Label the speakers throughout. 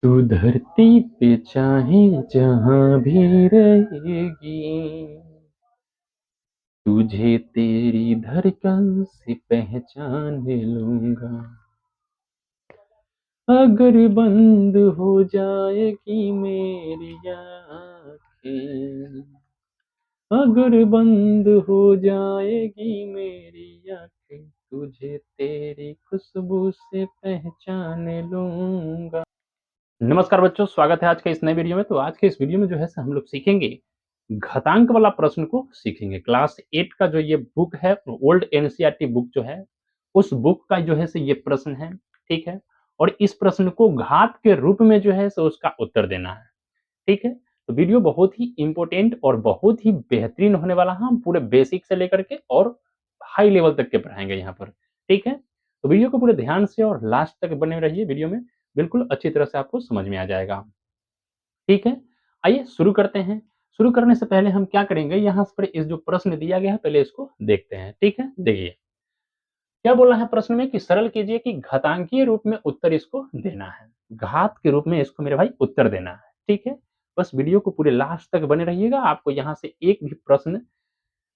Speaker 1: तू धरती पे चाहे जहां भी रहेगी, तुझे तेरी धड़कन से पहचान लूंगा। अगर बंद हो जाएगी मेरी आंखें, अगर बंद हो जाएगी मेरी आंखें, तुझे तेरी खुशबू से पहचान लूंगा। नमस्कार बच्चों, स्वागत है आज के इस नए वीडियो में। तो आज के इस वीडियो में जो है हम लोग सीखेंगे घातांक वाला प्रश्न को सीखेंगे। क्लास 8 का जो ये बुक है, ओल्ड एनसीईआरटी बुक जो है, उस बुक का जो है ये प्रश्न है, ठीक है। और इस प्रश्न को घात के रूप में जो है उसका उत्तर देना है, ठीक है। तो वीडियो बहुत ही इंपॉर्टेंट और बहुत ही बेहतरीन होने वाला है। हम पूरे बेसिक से लेकर के और हाई लेवल तक के पढ़ाएंगे यहाँ पर, ठीक है। तो वीडियो को पूरे ध्यान से और लास्ट तक बने रहिए। वीडियो में बिल्कुल अच्छी तरह से आपको समझ में आ जाएगा, ठीक है। आइए शुरू करते हैं। शुरू करने से पहले हम क्या करेंगे, यहाँ पर इस जो प्रश्न दिया गया है पहले इसको देखते हैं, ठीक है। देखिए क्या बोला है प्रश्न में कि सरल कीजिए कि घातांकीय रूप में उत्तर इसको देना है। घात के रूप में इसको मेरे भाई उत्तर देना है, ठीक है। बस वीडियो को पूरे लास्ट तक बने रहिएगा, आपको यहाँ से एक भी प्रश्न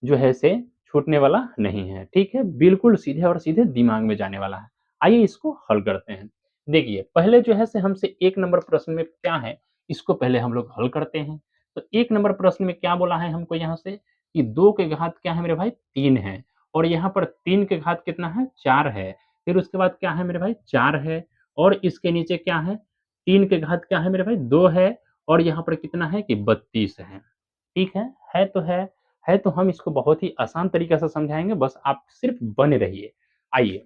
Speaker 1: जो है से छूटने वाला नहीं है, ठीक है। बिल्कुल सीधे और सीधे दिमाग में जाने वाला है। आइए इसको हल करते हैं। देखिए पहले जो है से हमसे एक नंबर प्रश्न में क्या है, इसको पहले हम लोग हल करते हैं। तो एक नंबर प्रश्न में क्या बोला है हमको यहाँ से कि 2 के घात क्या है मेरे भाई 3 है, और यहाँ पर 3 के घात कितना है 4 है। फिर उसके बाद क्या है मेरे भाई 4 है, और इसके नीचे क्या है 3 के घात क्या है मेरे भाई 2 है, और यहाँ पर कितना है कि 32 है, ठीक है। है तो है तो हम इसको बहुत ही आसान तरीके से समझाएँगे, बस आप सिर्फ बने रहिए। आइए,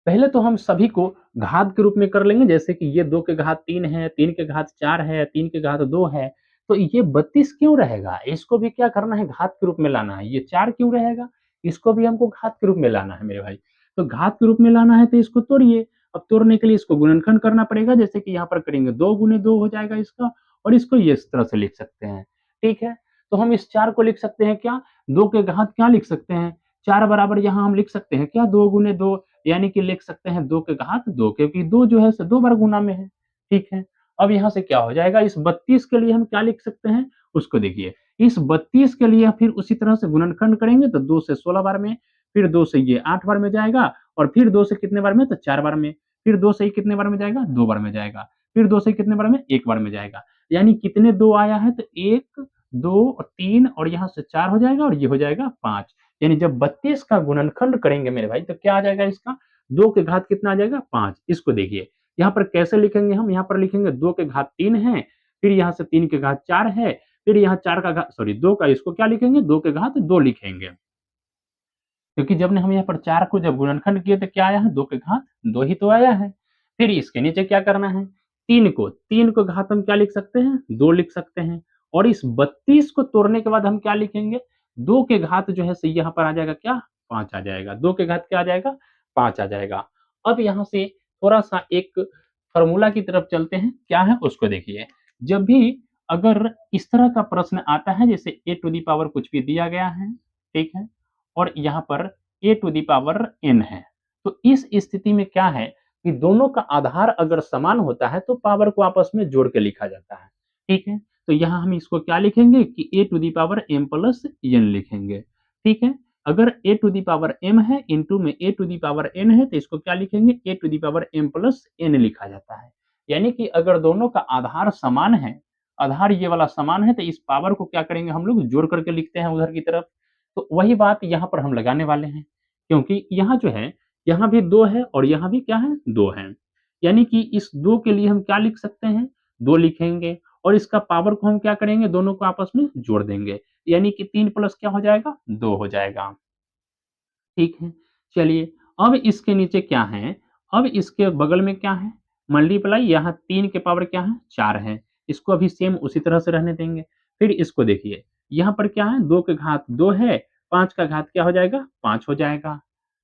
Speaker 1: पहले तो हम सभी को घात के रूप में कर लेंगे, जैसे कि ये 2 के घात 3 है, 3 के घात 4 है, 3 के घात 2 है, तो ये 32 क्यों रहेगा? इसको भी क्या करना है घात के रूप में लाना है। ये 4 क्यों रहेगा? इसको भी हमको घात के रूप में लाना है मेरे भाई। तो घात के रूप में लाना है तो इसको तोड़िए। अब तोड़ने के लिए इसको गुणनखंड करना पड़ेगा, जैसे कि यहाँ पर करेंगे 2 गुने 2 हो जाएगा इसका, और इसको ये इस तरह से लिख सकते हैं, ठीक है। तो हम इस 4 को लिख सकते हैं क्या? 2 के घात क्या लिख सकते हैं? 4 बराबर यहाँ हम लिख सकते हैं क्या 2 गुने 2, यानी कि लिख सकते हैं 2 के घात 2, क्योंकि 2 जो है 2 बार गुना में है, ठीक है। अब यहाँ से क्या हो जाएगा, इस 32 के लिए हम क्या लिख सकते हैं, उसको देखिए। इस 32 के लिए फिर उसी तरह से गुणनखंड करेंगे तो 2 से 16 बार में, फिर 2 से ये 8 बार में जाएगा, और फिर 2 से कितने बार में तो 4 बार में, फिर 2 से ही कितने बार में जाएगा 2 बार में जाएगा, फिर 2 से कितने बार में 1 बार में जाएगा। यानी कितने 2 आया है तो 1, 2 और 3, और यहाँ से 4 हो जाएगा, और ये हो जाएगा 5। यानी जब 32 का गुणनखंड करेंगे मेरे भाई तो क्या आ जाएगा इसका 2 के घात कितना आ जाएगा 5। इसको देखिए यहाँ पर कैसे लिखेंगे हम, यहाँ पर लिखेंगे 2 के घात 3 है, फिर यहाँ से 3 के घात 4 है, फिर यहाँ 4 का घात 2 का इसको क्या लिखेंगे 2 के घात 2 लिखेंगे, क्योंकि जब ने हम यहाँ पर 4 को जब गुणनखंड किए तो क्या आया है 2 के घात 2 ही तो आया है। फिर इसके नीचे क्या करना है, 3 को घात हम क्या लिख सकते हैं 2 लिख सकते हैं, और इस 32 को तोड़ने के बाद हम क्या लिखेंगे 2 के घात जो है यहाँ पर आ जाएगा क्या 5 आ जाएगा, 2 के घात क्या आ जाएगा 5 आ जाएगा। अब यहाँ से थोड़ा-सा एक फ़ॉर्मूला की तरफ चलते हैं, क्या है उसको देखिए। जब भी अगर इस तरह का प्रश्न आता है, जैसे a टू द पावर कुछ भी दिया गया है, ठीक है? और यहाँ पर a to the power n है। तो इस स्थिति में क्या है कि दोनों का आधार अगर समान होता है तो पावर को आपस में जोड़ के लिखा जाता है, ठीक है? तो यहाँ हम इसको क्या लिखेंगे कि a to the power m plus n लिखेंगे, ठीक है? अगर a to the power m है इंटू में a to the power n है तो इसको क्या लिखेंगे a to the power m plus n लिखा जाता है। यानी कि अगर दोनों का आधार समान है, आधार ये वाला समान है, तो इस पावर को क्या करेंगे हम लोग जोड़ करके लिखते हैं उधर की तरफ। तो वही बात यहाँ पर हम लगाने वाले हैं, क्योंकि यहाँ जो है, यहाँ भी 2 है और यहाँ भी क्या है 2 है। यानी कि इस 2 के लिए हम क्या लिख सकते हैं 2 लिखेंगे, और इसका पावर को हम क्या करेंगे दोनों को आपस में जोड़ देंगे, यानी कि 3 प्लस क्या हो जाएगा 2 हो जाएगा, ठीक है। चलिए अब इसके नीचे क्या है, अब इसके बगल में क्या है मल्टीप्लाई, यहाँ 3 के पावर क्या है 4 है, इसको अभी सेम उसी तरह से रहने देंगे। फिर इसको देखिए यहाँ पर क्या है 2 के घात 2 है, 5 का घात क्या हो जाएगा 5 हो जाएगा,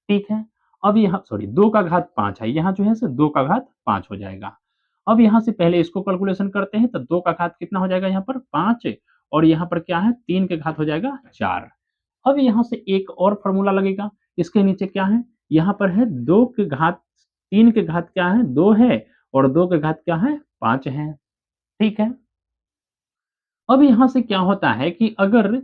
Speaker 1: ठीक है। अब यहाँ 2 का घात 5 है, यहाँ जो है 2 का घात 5 हो जाएगा। अब यहाँ से पहले इसको कैलकुलेशन करते हैं तो 2 का घात कितना हो जाएगा यहाँ पर 5, और यहाँ पर क्या है 3 के घात हो जाएगा 4। अब यहाँ से एक और फ़ॉर्मूला लगेगा, इसके नीचे क्या है, यहाँ पर है 2 के घात 3 के घात क्या है 2 है, और 2 के घात क्या है 5 है, ठीक है। अब यहाँ से क्या होता है कि अगर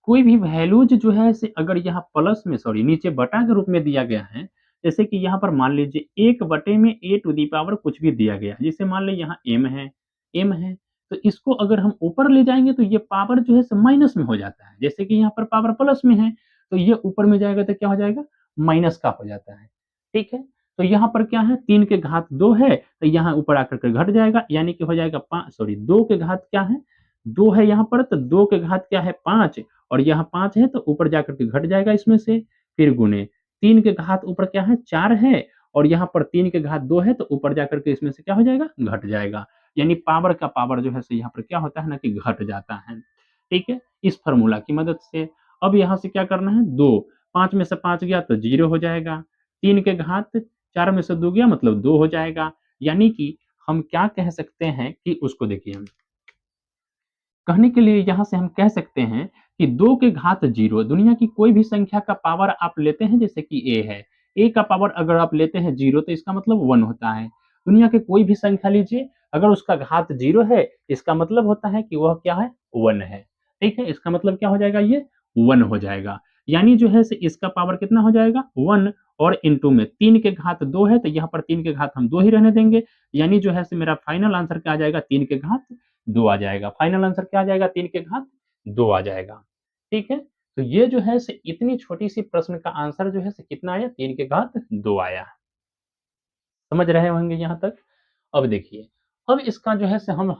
Speaker 1: कोई भी वैल्यूज जो है से अगर यहाँ प्लस में सॉरी नीचे बटा के रूप में दिया गया है, जैसे कि यहाँ पर मान लीजिए 1 बटे में a टू दी पावर कुछ भी दिया गया है, जैसे मान लें यहाँ m है, तो इसको अगर हम ऊपर ले जाएँगे तो ये पावर जो है सो माइनस में हो जाता है। जैसे कि यहाँ पर पावर प्लस में है, तो ये ऊपर में जाएगा तो क्या हो जाएगा? माइनस का हो जाता है, ठीक है। तो यहाँ पर क्या है 3 के घात 2 है, तो यहाँ ऊपर आकर के घट जाएगा, यानी कि हो जाएगा 2 के घात क्या है 2 है यहाँ पर, तो 2 के घात क्या है 5 और यहाँ 5 है तो ऊपर जाकर के घट जाएगा इसमें से, फिर गुणे 3 के घात ऊपर क्या है 4 है और यहाँ पर 3 के घात 2 है तो ऊपर जाकर के इसमें से क्या हो जाएगा? घट जाएगा। यानी पावर का पावर जो है सो यहाँ पर क्या होता है ना कि घट जाता है, ठीक है? इस फ़ॉर्मूला की मदद से। अब यहाँ से क्या करना है 2, 5 में से 5 गया तो 0 हो जाएगा, 3 के घात 4 में से 2 गया मतलब 2 हो जाएगा। यानी कि हम क्या कह सकते हैं कि उसको देखिए हम कहने के लिए यहाँ से हम कह सकते हैं कि 2 के घात 0 दुनिया की कोई भी संख्या का पावर आप लेते हैं जैसे कि a है, a का पावर अगर आप लेते हैं 0 तो इसका मतलब 1 होता है। दुनिया के कोई भी संख्या लीजिए अगर उसका घात 0 है, इसका मतलब होता है कि वह क्या है 1 है, ठीक है? इसका मतलब क्या हो जाएगा ये 1 हो जाएगा। यानी जो है से इसका पावर कितना हो जाएगा 1 और इंटू में 3 के घात 2 है तो यहाँ पर 3 के घात हम 2 ही रहने देंगे। यानी जो है से मेरा फाइनल आंसर क्या आ जाएगा 3 के घात 2 आ जाएगा। फाइनल आंसर क्या आ जाएगा 3 के घात 2 आ जाएगा। ठीक है? तो ये जो है से इतनी छोटी-सी प्रश्न का आंसर जो है से कितना आया 3 के घात 2 आया। समझ रहे होंगे यहाँ तक? अब देखिए, अब इसका जो है से हम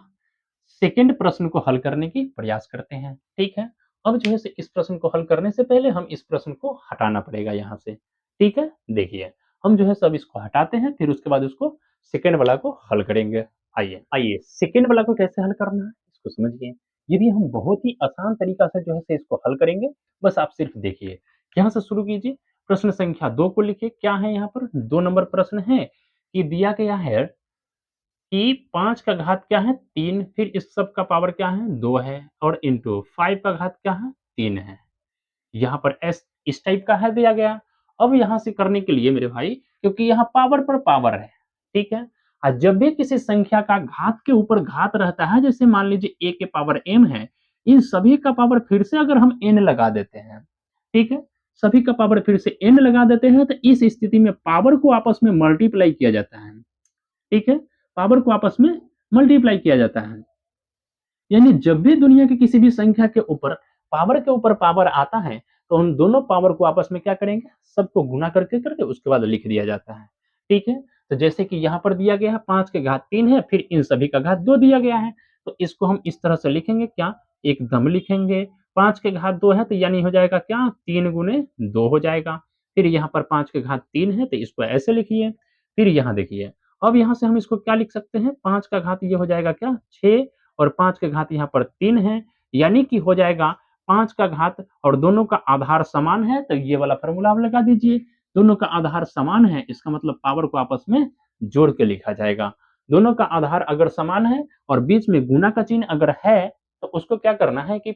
Speaker 1: सेकंड प्रश्न को हल करने की प्रयास करते हैं, ठीक है? अब जो है से इस प्रश्न को हल करने से पहले हम इस प्रश्न को हटाना पड़ेगा यहाँ से, ठीक है? देखिए, हम जो है सब इसको हटाते हैं, फिर उसके बाद उसको सेकंड वाला को हल करेंगे। आइए सेकंड वाला को कैसे हल करना है, इसको समझिए। ये भी हम बहुत ही आसान तरीका से जो है से इसको हल करेंगे, बस आप सिर्फ देखिए। यहाँ से शुरू कीजिए, प्रश्न संख्या 2 को लिखिए, क्या है यहाँ पर 2 नंबर प्रश्न है कि दिया गया है कि 5 का घात क्या है 3 फिर इस सब का पावर क्या है 2 है और इंटू 5 का घात क्या है 3 है। यहाँ पर एस इस टाइप का है दिया गया। अब यहाँ से करने के लिए मेरे भाई क्योंकि यहाँ पावर पर पावर है, ठीक है? जब भी किसी संख्या का घात के ऊपर घात रहता है, जैसे मान लीजिए a के पावर m है, इन सभी का पावर फिर से अगर हम n लगा देते हैं, ठीक है? सभी का पावर फिर से n लगा देते हैं, तो इस स्थिति में पावर को आपस में मल्टीप्लाई किया जाता है, ठीक है? पावर को आपस में मल्टीप्लाई किया जाता है। यानी जब भी दुनिया की किसी भी संख्या के ऊपर पावर आता है, तो उन दोनों पावर को आपस में क्या करेंगे? सबको गुणा करके करके उसके बाद लिख दिया जाता है। ठीक है? तो जैसे कि यहाँ पर दिया गया है 5 के घात 3 है, फिर इन सभी का घात 2 दिया गया है। तो इसको हम इस तरह से लिखेंगे क्या? एकदम लिखेंगे। 5 के घात 2 है तो यानी हो जाएगा क्या? 3 गुणे 2 हो जाएगा। फिर यहाँ पर 5 के घात 3 है तो इसको ऐसे लिखिए। फिर यहाँ देखिए, अब यहाँ से हम इसको क्या लिख सकते हैं? 5 का घात ये हो जाएगा क्या? 6 और 5 के घात यहाँ पर 3 है, यानी कि हो जाएगा 5 का घात और दोनों का आधार समान है, तो ये वाला फ़ॉर्मूला आप लगा दीजिए। दोनों का आधार समान है, इसका मतलब पावर को आपस में जोड़ के लिखा जाएगा। दोनों का आधार अगर समान है और बीच में गुणा का चिन्ह अगर है, तो उसको क्या करना है कि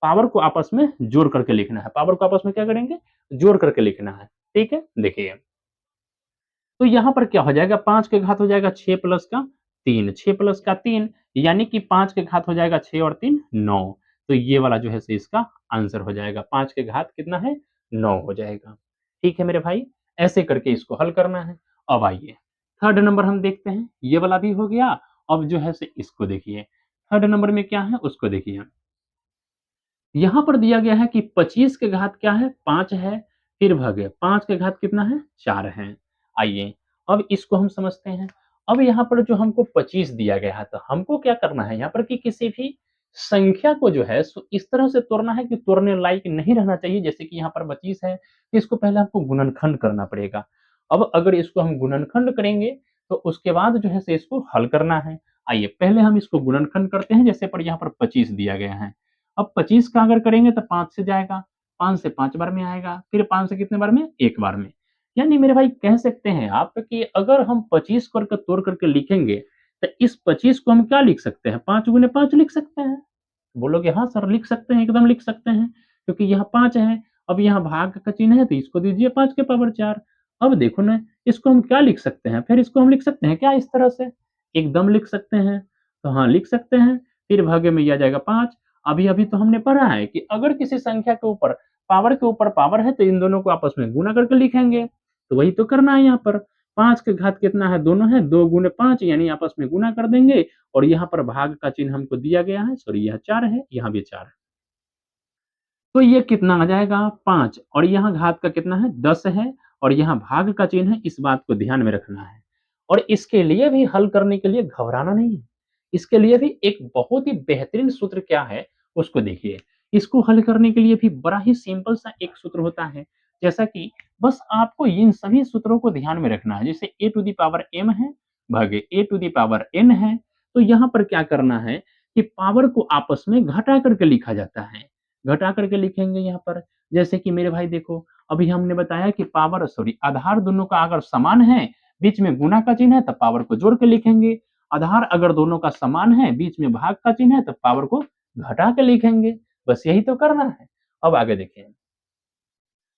Speaker 1: पावर को आपस में जोड़ करके लिखना है। पावर को आपस में क्या करेंगे? जोड़ करके लिखना है। ठीक है? देखिए। तो यहाँ पर क्या हो जाएगा 5 के घात हो जाएगा 6 प्लस का 3, 6 प्लस का 3 यानी कि 5 के घात हो जाएगा 6 और 3 9। तो ये वाला जो है सो इसका आंसर हो जाएगा 5 के घात कितना है 9 हो जाएगा। ठीक है मेरे भाई, ऐसे करके इसको हल करना है। अब आइए थर्ड नंबर हम देखते हैं, ये वाला भी हो गया। अब जो है सो इसको देखिए, थर्ड नंबर में क्या है उसको देखिए। यहाँ पर दिया गया है कि 25 के घात क्या है 5 है, फिर भागे 5 के घात कितना है 4 है। आइए अब इसको हम समझते हैं। अब यहाँ पर जो हमको 25 दिया गया है तो हमको क्या करना है यहाँ पर कि किसी भी संख्या को जो है सो इस तरह से तोड़ना है कि तोड़ने लायक नहीं रहना चाहिए। जैसे कि यहाँ पर 25 है तो इसको पहले आपको गुणनखंड करना पड़ेगा। अब अगर इसको हम गुणनखंड करेंगे तो उसके बाद जो है सो इसको हल करना है। आइए पहले हम इसको गुणनखंड करते हैं। जैसे पर यहाँ पर 25 दिया गया है, अब 25 का अगर करेंगे तो 5 से जाएगा, 5 से 5 बार में आएगा, फिर 5 से कितने बार में? 1 बार में। यानी मेरे भाई कह सकते हैं आप कि अगर हम 25 करके तोड़ करके लिखेंगे, तो इस 25 को हम क्या लिख सकते हैं? 5 गुने 5 लिख सकते हैं। बोलोगे हाँ सर लिख सकते हैं, एकदम लिख सकते हैं, क्योंकि यहाँ 5 है। अब यहाँ भाग का चिन्ह है तो इसको दीजिए 5 के पावर 4। अब देखो ना, इसको हम क्या लिख सकते हैं? फिर इसको हम लिख सकते हैं क्या इस तरह से? एकदम लिख सकते हैं। तो हाँ, लिख सकते हैं। फिर भागे में ये आ जाएगा 5। अभी-अभी तो हमने पढ़ा है कि अगर किसी संख्या के ऊपर पावर है तो इन दोनों को आपस में गुणा करके लिखेंगे। तो वही तो करना है यहाँ पर। 5 के घात कितना है? दोनों है, 2 गुणे 5 यानी आपस में गुणा कर देंगे और यहाँ पर भाग का चिन्ह हमको दिया गया है, सॉरी यह 4 है, यहाँ भी 4 है। तो ये कितना आ जाएगा? 5 और यहाँ घात का कितना है? 10 है और यहाँ भाग का चिन्ह है, इस बात को ध्यान में रखना है। और इसके लिए भी हल करने के लिए घबराना नहीं है। इसके लिए भी एक बहुत ही बेहतरीन सूत्र क्या है, उसको देखिए। इसको हल करने के लिए भी बड़ा ही सिंपल सा एक सूत्र होता है। जैसा कि बस आपको इन सभी सूत्रों को ध्यान में रखना है। जैसे a to the power m है, भागे a to the power n है। तो यहाँ पर क्या करना है कि पावर को आपस में घटा करके लिखा जाता है। घटा करके लिखेंगे यहाँ पर। जैसे कि मेरे भाई देखो, अभी हमने बताया कि पावर सॉरी आधार दोनों का अगर समान है, बीच में गुणा का चिन्ह है तब पावर को जोड़ के लिखेंगे। आधार अगर दोनों का समान है, बीच में भाग का चिन्ह है तब पावर को घटा के लिखेंगे। बस यही तो करना है। अब आगे देखें।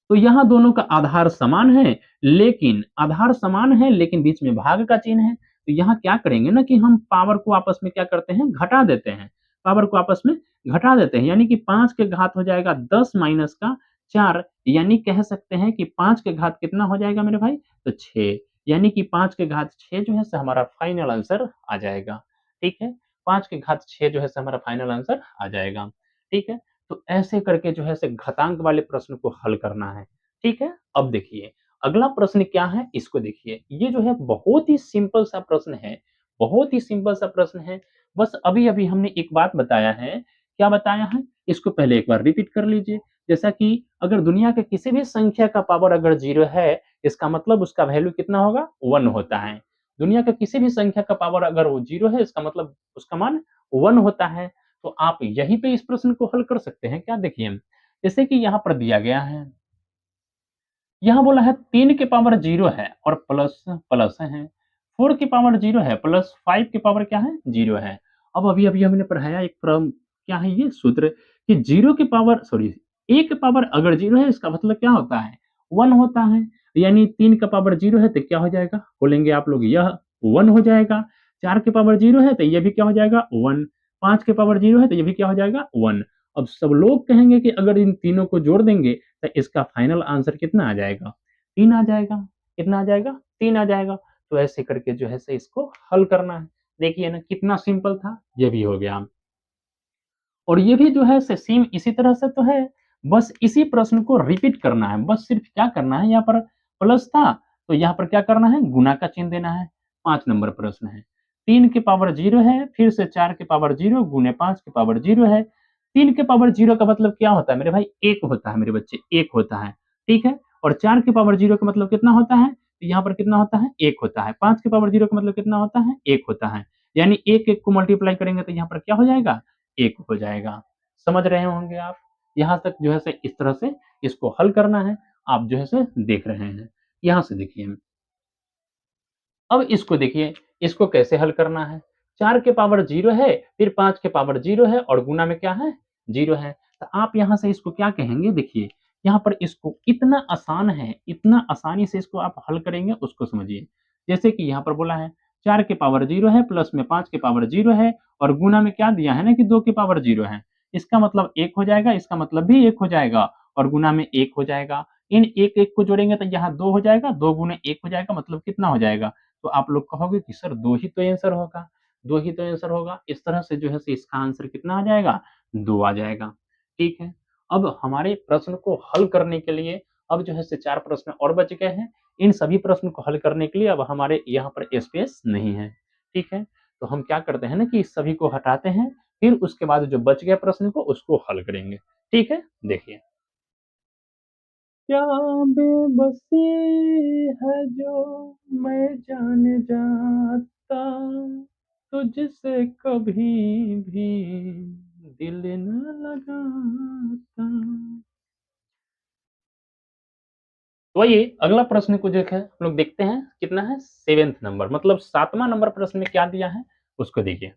Speaker 1: तो यहाँ दोनों का आधार समान है लेकिन बीच में भाग का चिन्ह है। तो यहाँ क्या करेंगे ना कि हम पावर को आपस में क्या करते हैं? घटा देते हैं। पावर को आपस में घटा देते हैं यानी कि 5 के घात हो जाएगा 10 माइनस का 4 यानी कह सकते हैं कि 5 के घात कितना हो जाएगा मेरे भाई? तो 6 यानी कि 5 के घात 6 जो है से हमारा फाइनल आंसर आ जाएगा। ठीक है? 5 के घात 6 जो है से हमारा फाइनल आंसर आ जाएगा। ठीक है? तो ऐसे करके जो है से घातांक वाले प्रश्न को हल करना है। ठीक है? अब देखिए, अगला प्रश्न क्या है इसको देखिए। ये जो है बहुत ही सिंपल सा प्रश्न है, बहुत ही सिंपल सा प्रश्न है। बस अभी-अभी हमने एक बात बताया है, क्या बताया है? इसको पहले एक बार रिपीट कर लीजिए। जैसा कि अगर दुनिया के किसी भी संख्या का पावर अगर 0 है, इसका मतलब उसका वैल्यू कितना होगा? 1 होता है। दुनिया के किसी भी संख्या का पावर अगर वो 0 है, इसका मतलब उसका मान 1 होता है। तो आप यहीं पे इस प्रश्न को हल कर सकते हैं क्या? देखिए, जैसे कि यहाँ पर दिया गया है, यहाँ बोला है 3 के पावर 0 है और प्लस प्लस है, 4 की पावर 0 है प्लस 5 की पावर क्या है? 0 है। अब अभी-अभी हमने पढ़ाया एक क्या है ये सूत्र कि 0 की पावर सॉरी 1 की पावर अगर 0 है इसका मतलब क्या होता है? 1 होता है। यानी 3 का पावर 0 है तो क्या हो जाएगा? बोलेंगे आप लोग यह 1 हो जाएगा। 4 की पावर 0 है तो ये भी क्या हो जाएगा? 1। 5 की पावर 0 है तो ये भी क्या हो जाएगा? 1। अब सब लोग कहेंगे कि अगर इन तीनों को जोड़ देंगे तो इसका फाइनल आंसर कितना आ जाएगा? 3 आ जाएगा। कितना आ जाएगा? 3 आ जाएगा। तो ऐसे करके जो है से इसको हल करना है। देखिए ना कितना सिंपल था, ये भी हो गया। और ये भी जो है से सेम इसी तरह से तो है, बस इसी प्रश्न को रिपीट करना है। बस सिर्फ क्या करना है यहाँ पर प्लस था, तो यहाँ पर क्या करना है? गुणा का चिन्ह देना है। 5 नंबर प्रश्न है। 3 की पावर 0 है, फिर से 4 की पावर 0 गुणे 5 की पावर 0 है। 3 के पावर 0 का मतलब क्या होता है मेरे भाई? 1 होता है मेरे बच्चे, 1 होता है। ठीक है? और 4 की पावर 0 का मतलब कितना होता है? तो यहाँ पर कितना होता है? 1 होता है। 5 की पावर 0 का मतलब कितना होता है? 1 होता है। यानी 1-1 को मल्टीप्लाई करेंगे तो यहाँ पर क्या हो जाएगा? 1 हो जाएगा। समझ रहे होंगे आप। यहाँ तक जो है से इस तरह से इसको हल करना है। आप जो है से देख रहे हैं। यहाँ से देखिए, अब इसको देखिए, इसको कैसे हल करना है? 4 के पावर 0 है, फिर 5 के पावर 0 है और गुणा में क्या है? 0 है। तो आप यहाँ से इसको क्या कहेंगे? देखिए, यहाँ पर इसको इतना आसान है, इतना आसानी से इसको आप हल करेंगे उसको समझिए। जैसे कि यहाँ पर बोला है 4 के पावर 0 है, प्लस में 5 के पावर 0 है और गुणा में क्या दिया है ना कि 2 के पावर 0 है। इसका मतलब 1 हो जाएगा, इसका मतलब भी 1 हो जाएगा और गुणा में 1 हो जाएगा। इन 1-1 को जोड़ेंगे तो यहाँ 2 हो जाएगा, 2 गुणे 1 हो जाएगा मतलब कितना हो जाएगा? तो आप लोग कहोगे कि सर 2 ही तो आंसर होगा, 2 ही तो आंसर होगा। इस तरह से जो है से इसका आंसर कितना आ जाएगा? 2 आ जाएगा। ठीक है? अब हमारे प्रश्न को हल करने के लिए अब जो है से 4 प्रश्न और बच गए हैं। इन सभी प्रश्न को हल करने के लिए अब हमारे यहाँ पर स्पेस नहीं है। ठीक है? तो हम क्या करते हैं ना कि इस सभी को हटाते हैं, फिर उसके बाद जो बच गए प्रश्न को उसको हल करेंगे। ठीक है? देखिए। क्या बेबसी है जो मैं जान जाता तुझसे कभी भी दिल न लगाता। तो आइए अगला प्रश्न को जो है हम लोग देखते हैं कितना है 7th नंबर मतलब 7वां नंबर प्रश्न में क्या दिया है उसको देखिए।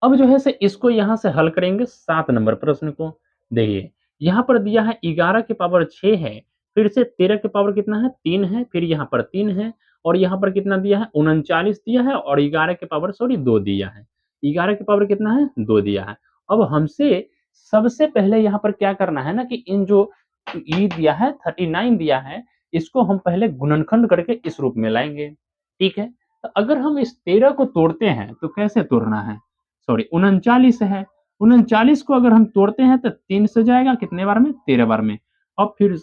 Speaker 1: अब जो है से इसको यहाँ से हल करेंगे 7 नंबर प्रश्न को। देखिए, यहाँ पर दिया है 11 की पावर 6 है, फिर से 13 के पावर कितना है 3 है, फिर यहाँ पर 3 है और यहाँ पर कितना दिया है 39 दिया है और 11 के पावर सॉरी 2 दिया है। 11 के पावर कितना है 2 दिया है। अब हमसे सबसे पहले यहाँ पर क्या करना है ना कि इन जो ई दिया है 39 दिया है, इसको हम पहले गुणनखंड करके इस रूप में लाएँगे, ठीक है? तो अगर हम इस 13 को तोड़ते हैं तो कैसे तोड़ना है? सॉरी 39 है, 39 को अगर हम तोड़ते हैं तो 3 से जाएगा कितने बार में? 13 बार में और फिर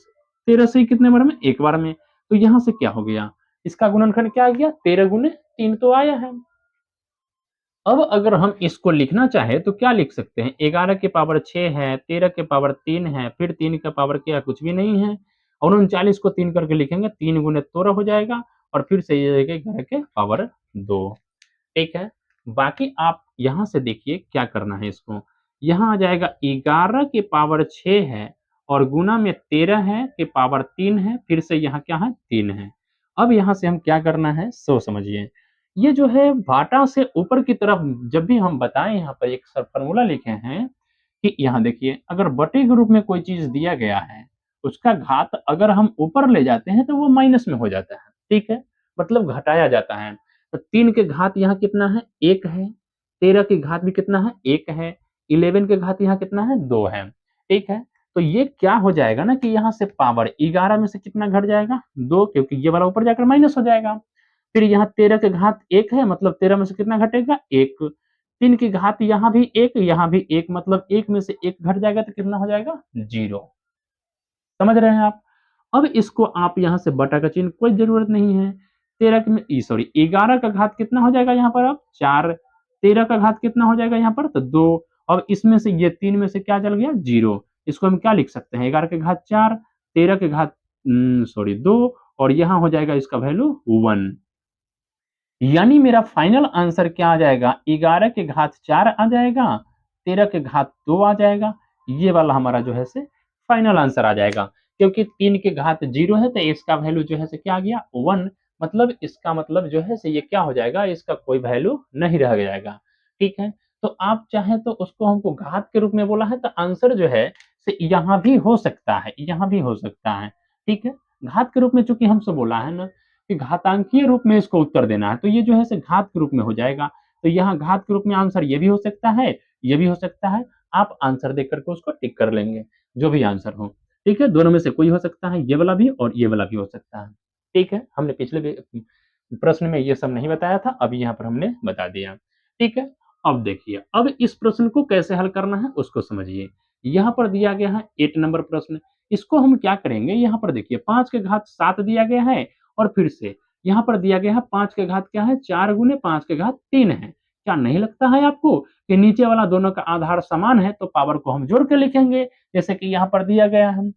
Speaker 1: 13 से कितने बार में? 1 बार में। तो यहाँ से क्या हो गया? इसका गुणनखंड क्या आ गया? 13 गुने 3 तो आया है। अब अगर हम इसको लिखना चाहें तो क्या लिख सकते हैं? 11 की पावर 6 है, 13 की पावर 3 है, फिर 3 का पावर क्या कुछ भी नहीं है और 39 को 3 करके लिखेंगे 3 गुने 13 हो जाएगा और फिर से ये रहेगा 11 के पावर 2। ठीक है? बाकी आप यहाँ से देखिए क्या करना है इसको। यहाँ आ जाएगा 11 की पावर 6 है और गुना में 13 है के पावर 3 है, फिर से यहाँ क्या है 3 है। अब यहाँ से हम क्या करना है सो समझिए। ये जो है भाटा से ऊपर की तरफ जब भी हम बताएँ यहाँ पर एक फ़ॉर्मूला लिखे हैं कि यहाँ देखिए अगर बटे के रूप में कोई चीज़ दिया गया है, उसका घात अगर हम ऊपर ले जाते हैं तो वो माइनस में हो जाता है, ठीक है? मतलब घटाया जाता है। तो 3 के घात यहाँ कितना है? 1 है, 13 की घात भी कितना है? 1 है, 11 के घात यहाँ कितना है? 2 है, ठीक है? तो ये क्या हो जाएगा ना कि यहाँ से पावर 11 में से कितना घट जाएगा? 2 क्योंकि ये वाला ऊपर जाकर माइनस हो जाएगा। फिर यहाँ 13 के घात 1 है मतलब 13 में से कितना घटेगा? 1 3 की घात यहाँ भी 1 यहाँ भी 1 मतलब 1 में से 1 घट जाएगा तो कितना हो जाएगा? 0 समझ रहे हैं आप? अब इसको आप यहाँ से बटा का चिन्ह कोई ज़रूरत नहीं है। 13 में सॉरी 11 का घात कितना हो जाएगा यहाँ पर अब? 4 13 का घात कितना हो जाएगा यहाँ पर? तो 2 अब इसमें से ये 3 में से क्या चल गया? 0 इसको हम क्या लिख सकते हैं? 11 के घात 4 13 के घात सॉरी 2 और यहाँ हो जाएगा इसका वैल्यू 1 यानी मेरा फाइनल आंसर क्या आ जाएगा? 11 के घात 4 आ जाएगा, 13 के घात 2 आ जाएगा। ये वाला हमारा जो है से फाइनल आंसर आ जाएगा। क्योंकि 3 के घात 0 है तो इसका वैल्यू जो है से क्या आ गया? 1 मतलब इसका मतलब जो है से ये क्या हो जाएगा? इसका कोई वैल्यू नहीं रह जाएगा। ठीक है? तो आप चाहें तो उसको हमको घात के रूप में बोला है तो आंसर जो है से यहाँ भी हो सकता है, यहाँ भी हो सकता है। ठीक है? घात के रूप में चूँकि हमसे बोला है ना कि घातांकीय रूप में इसको उत्तर देना है, तो ये जो है से घात के रूप में हो जाएगा। तो यहाँ घात के रूप में आंसर ये भी हो सकता है, ये भी हो सकता है। आप आंसर देख कर के उसको टिक कर लेंगे, जो भी आंसर हो। ठीक है? दोनों में से कोई हो सकता है, ये वाला भी और ये वाला भी हो सकता है। ठीक है? हमने पिछले प्रश्न में ये सब नहीं बताया था, अभी यहाँ पर हमने बता दिया। ठीक है? अब देखिए, अब इस प्रश्न को कैसे हल करना है उसको समझिए। यहाँ पर दिया गया है 8 नंबर प्रश्न, इसको हम क्या करेंगे यहाँ पर देखिए 5 के घात 7 दिया गया है और फिर से यहाँ पर दिया गया है 5 के घात क्या है 4 गुने 5 के घात 3 है। क्या नहीं लगता है आपको कि नीचे वाला दोनों का आधार समान है तो पावर को हम जोड़ के लिखेंगे जैसे कि यहाँ पर दिया गया है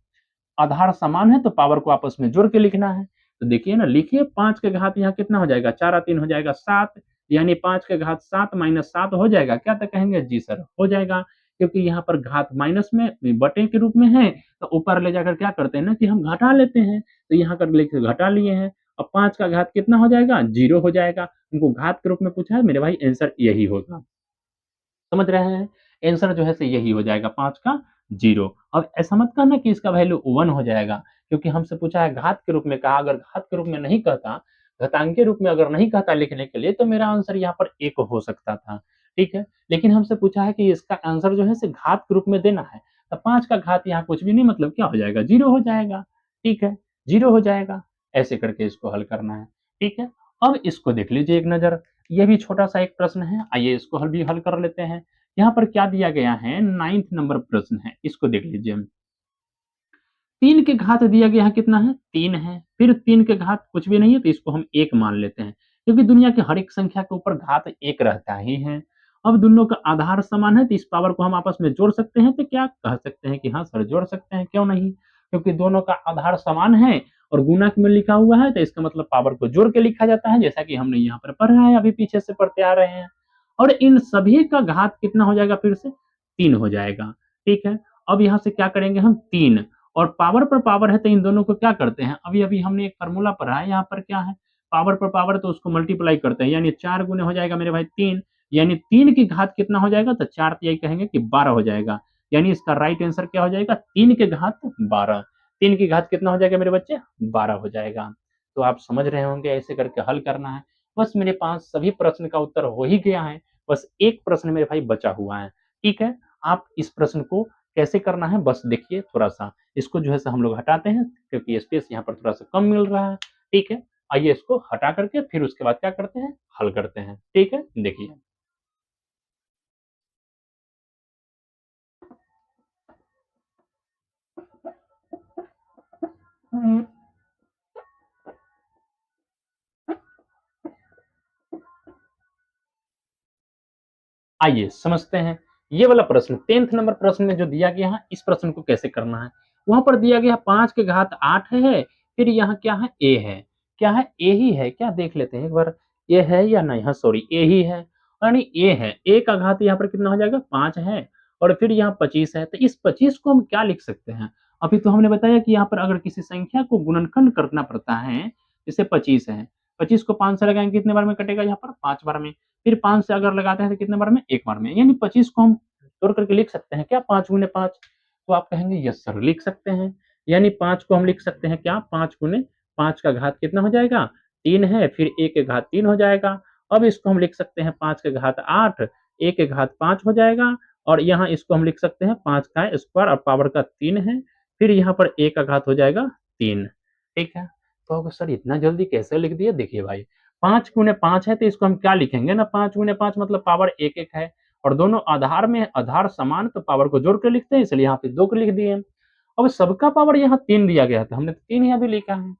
Speaker 1: आधार समान है तो पावर को आपस में जोड़ के लिखना है। तो देखिए ना लिखिए 5 के घात यहाँ कितना हो जाएगा 4 और 3 हो जाएगा 7 यानी 5 के घात 7 माइनस 7 हो जाएगा क्या तो कहेंगे जी सर हो जाएगा क्योंकि यहाँ पर घात माइनस में बटे के रूप में है तो ऊपर ले जाकर क्या करते हैं ना कि हम घटा लेते हैं तो यहाँ कर लेके घटा लिए हैं अब 5 का घात कितना हो जाएगा 0 हो जाएगा उनको घात के रूप में पूछा है मेरे भाई आंसर यही होगा समझ रहे हैं आंसर जो है से यही हो जाएगा 5 का 0 अब ऐसा मत करना कि इसका वैल्यू 1 हो जाएगा क्योंकि हमसे पूछा है घात के रूप में कहा अगर घात के रूप में नहीं कहता घातांकीय रूप में अगर नहीं कहता लिखने के लिए तो मेरा आंसर यहाँ पर 1 हो सकता था ठीक है लेकिन हमसे पूछा है कि इसका आंसर जो है से घात के रूप में देना है तो 5 का घात यहाँ कुछ भी नहीं मतलब क्या हो जाएगा 0 हो जाएगा ठीक है 0 हो जाएगा ऐसे करके इसको हल करना है ठीक है अब इसको देख लीजिए एक नज़र ये भी छोटा सा एक प्रश्न है आइए इसको हल भी हल कर लेते हैं यहाँ पर क्या दिया गया है 9th नंबर प्रश्न है इसको देख लीजिए 3 के घात दिया गया है कितना है 3 है फिर 3 के घात कुछ भी नहीं है तो इसको हम 1 मान लेते हैं क्योंकि दुनिया के हर एक संख्या के ऊपर घात 1 रहता ही है अब दोनों का आधार समान है तो इस पावर को हम आपस में जोड़ सकते हैं तो क्या कह सकते हैं कि हाँ सर जोड़ सकते हैं क्यों नहीं क्योंकि दोनों का आधार समान है और गुणक में लिखा हुआ है तो इसका मतलब पावर को जोड़ के लिखा जाता है जैसा कि हमने यहाँ पर पढ़ा है अभी पीछे से पढ़ते आ रहे हैं और इन सभी का घात कितना हो जाएगा फिर से 3 हो जाएगा ठीक है अब यहाँ से क्या करेंगे हम 3 और पावर पर पावर है तो इन दोनों को क्या करते हैं अभी-अभी हमने एक फार्मूला पढ़ा है यहाँ पर क्या है पावर पर पावर तो उसको मल्टीप्लाई करते हैं यानी 4 गुने हो जाएगा मेरे भाई 3 यानी 3 की घात कितना हो जाएगा तो 4 तो यही कहेंगे कि 12 हो जाएगा यानी इसका राइट आंसर क्या हो जाएगा 3 के घात 12 3 की घात कितना हो जाएगा मेरे बच्चे? 12 हो जाएगा। तो आप समझ रहे होंगे ऐसे करके हल करना है। बस मेरे पास सभी प्रश्न का उत्तर हो ही गया है, बस एक प्रश्न मेरे भाई बचा हुआ है, ठीक है? आप इस प्रश्न को कैसे करना है बस देखिए थोड़ा-सा, इसको जो है से हम लोग हटाते हैं क्योंकि स्पेस यहाँ पर थोड़ा-सा कम मिल रहा है, ठीक है? आइए इसको हटा करके फिर उसके बाद क्या करते हैं, हल करते हैं, ठीक है? देखिए। आइए समझते हैं, ये वाला प्रश्न 10th नंबर प्रश्न में जो दिया गया है, इस प्रश्न को कैसे करना है। वहाँ पर दिया गया 5 की घात 8 है, फिर यहाँ क्या है a है। क्या है? a ही है क्या? देख लेते हैं एक बार a है या नहीं? हाँ, सॉरी a ही है, यानी a है। a का घात यहाँ पर कितना हो जाएगा? 5 है और फिर यहाँ 25 है। तो इस 25 को हम क्या लिख सकते हैं? अभी तो हमने बताया कि यहाँ पर अगर किसी संख्या को गुणनखंड करना पड़ता है, जैसे 25 है, 25 को 5 से लगाएँगे कितने बार में कटेगा यहाँ पर? 5 बार में। फिर 5 से अगर लगाते हैं तो कितने बार में? 1 बार में। यानी 25 को हम तोड़ करके लिख सकते हैं क्या 5 गुने 5? तो आप कहेंगे यस सर लिख सकते हैं। यानी 5 को हम लिख सकते हैं क्या? 5 गुने 5 का घात कितना हो जाएगा? 3 है, फिर 1 के घात 3 हो जाएगा। अब इसको हम लिख सकते हैं 5 के घात 8, 1 के घात 5 हो जाएगा और यहाँ इसको हम लिख सकते हैं 5 का स्क्वायर और पावर का 3 है, फिर यहाँ पर 1 का घात हो जाएगा 3, ठीक है? तो सर इतना जल्दी कैसे लिख दिए? देखिए भाई 5 गुने 5 है तो इसको हम क्या लिखेंगे ना 5 गुने 5 मतलब पावर 1-1 है और दोनों आधार में आधार समान तो पावर को जोड़ के लिखते हैं इसलिए यहाँ पे 2 को लिख दिए। अब सबका पावर यहाँ 3 दिया गया था, हमने तो 3 यहाँ भी लिखा है।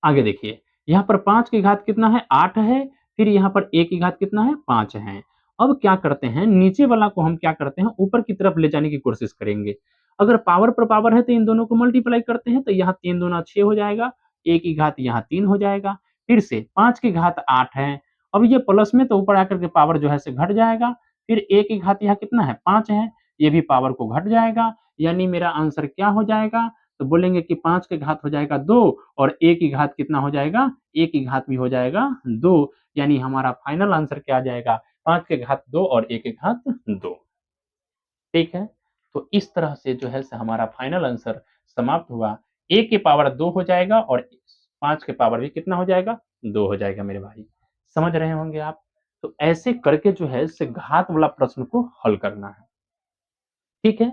Speaker 1: आगे देखिए, यहाँ पर 5 की घात कितना है? 8 है, फिर यहाँ पर a की घात कितना है? 5 है। अब क्या करते हैं, नीचे वाला को हम क्या करते हैं, ऊपर की तरफ ले जाने की कोशिश करेंगे। अगर पावर पर पावर है तो इन दोनों को मल्टीप्लाई करते हैं, तो यहाँ 3 दूना 6 हो जाएगा, a की घात यहाँ 3 हो जाएगा। फिर से 5 की घात 8 है, अब ये प्लस में तो ऊपर आकर के पावर जो है से घट जाएगा, फिर a की घात यहाँ कितना है? 5 है, ये भी पावर को घट जाएगा, यानी मेरा आंसर क्या हो जाएगा? तो बोलेंगे कि 5 के घात हो जाएगा 2 और a की घात कितना हो जाएगा? a की घात भी हो जाएगा 2 यानी हमारा फाइनल आंसर क्या आ जाएगा? 5 के घात 2 और a के घात 2, ठीक है? तो इस तरह से जो है से हमारा फाइनल आंसर समाप्त हुआ। a की पावर 2 हो जाएगा और 5 के पावर भी कितना हो जाएगा? 2 हो जाएगा मेरे भाई। समझ रहे होंगे आप? तो ऐसे करके जो है से घात वाला प्रश्न को हल करना है, ठीक है?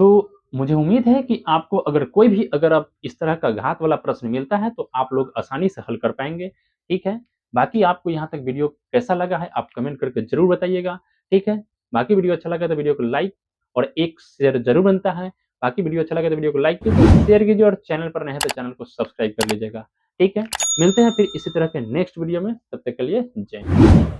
Speaker 1: तो मुझे उम्मीद है कि आपको अगर कोई भी अगर आप इस तरह का घात वाला प्रश्न मिलता है तो आप लोग आसानी से हल कर पाएँगे, ठीक है? बाकी आपको यहाँ तक वीडियो कैसा लगा है आप कमेंट करके ज़रूर बताइएगा, ठीक है? बाकी वीडियो अच्छा लगा तो वीडियो को लाइक और एक शेयर ज़रूर बनता है। बाकी वीडियो अच्छा लगा तो वीडियो को लाइक कीजिए, शेयर कीजिए और चैनल पर नए हैं तो चैनल को सब्सक्राइब कर लीजिएगा, ठीक है? मिलते हैं फिर इसी तरह के नेक्स्ट वीडियो में, तब तक के लिए जय हिंद।